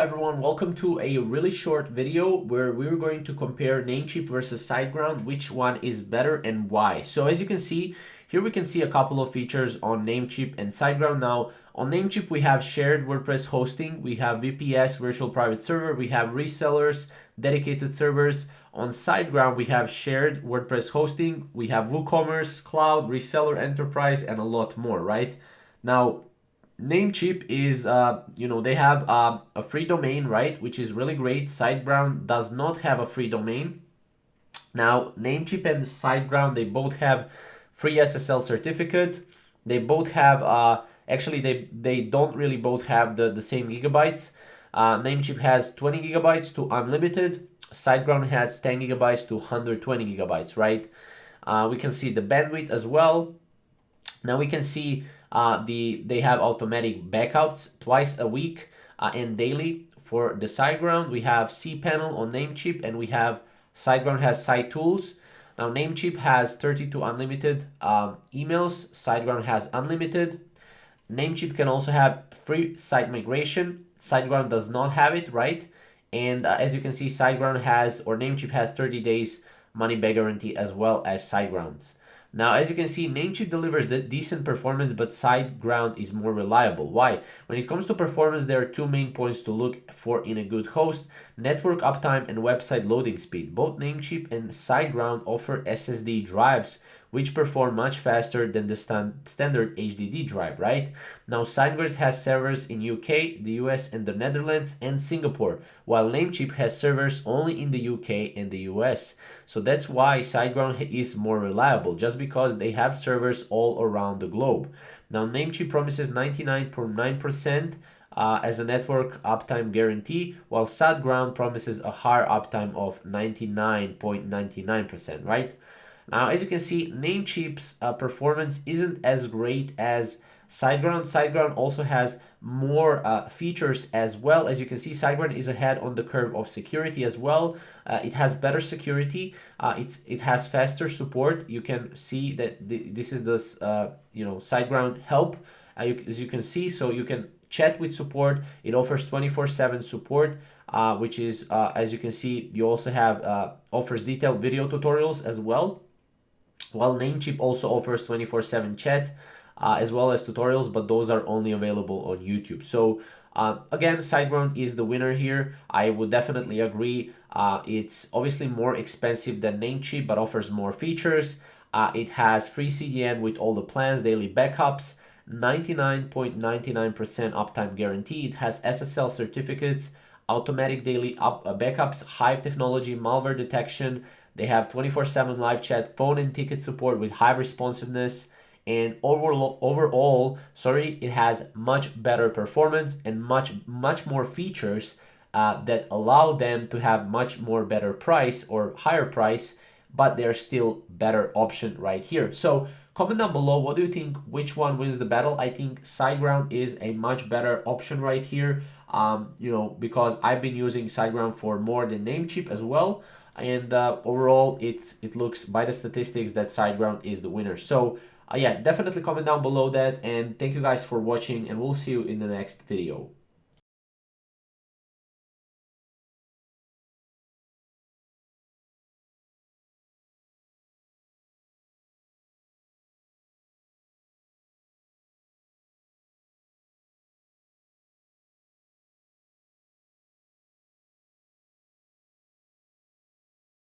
everyone, welcome to a really short video where we're going to compare Namecheap versus Siteground, which one is better and why. So as you can see, here we can see a couple of features on Namecheap and Siteground. Now on Namecheap we have shared WordPress hosting, we have VPS, virtual private server, we have resellers, dedicated servers. On Siteground we have shared WordPress hosting, we have WooCommerce, cloud, reseller, enterprise, and a lot more, right? Now Namecheap is, they have a free domain, right, which is really great. Siteground does not have a free domain. Now, Namecheap and Siteground, they both have free SSL certificate. They both have, actually, they don't really both have the same gigabytes. Namecheap has 20 gigabytes to unlimited. Siteground has 10 gigabytes to 120 gigabytes, right? We can see the bandwidth as well. Now we can see they have automatic backups twice a week and daily. For the Siteground, we have cPanel on Namecheap, and we have Siteground has Site Tools. Now Namecheap has 32 unlimited emails. Siteground has unlimited. Namecheap can also have free site migration. Siteground does not have it, right? And as you can see, Siteground has, or Namecheap has 30 days money back guarantee as well as Siteground's. Now, as you can see, Namecheap delivers the decent performance, but Siteground is more reliable. Why? When it comes to performance, there are two main points to look for in a good host: network uptime and website loading speed. Both Namecheap and Siteground offer SSD drives, which perform much faster than the standard HDD drive, right? Now, Siteground has servers in UK, the US, and the Netherlands, and Singapore, while Namecheap has servers only in the UK and the US. So that's why Siteground is more reliable, just because they have servers all around the globe. Now, Namecheap promises 99.9% as a network uptime guarantee, while Siteground promises a higher uptime of 99.99%, right? Now, as you can see, Namecheap's performance isn't as great as Siteground. Siteground also has more features as well. As you can see, Siteground is ahead on the curve of security as well. It has better security. It has faster support. You can see that this is the Siteground help. As you can see, so you can chat with support. It offers 24/7 support, which is as you can see, you also have offers detailed video tutorials as well. While Namecheap also offers 24/7 chat as well as tutorials, but those are only available on YouTube. So again, Siteground is the winner here. I would definitely agree. It's obviously more expensive than Namecheap, but offers more features. It has free CDN with all the plans, daily backups, 99.99% uptime guarantee. It has SSL certificates, automatic daily backups, Hive technology, malware detection. They have 24/7 live chat, phone and ticket support with high responsiveness, and overall, it has much better performance and much more features that allow them to have much more better price or higher price, but they're still better option right here. So comment down below, what do you think? Which one wins the battle? I think Siteground is a much better option right here. Because I've been using Siteground for more than Namecheap as well. And overall, it looks by the statistics that Siteground is the winner. So yeah, definitely comment down below that. And thank you guys for watching, and we'll see you in the next video.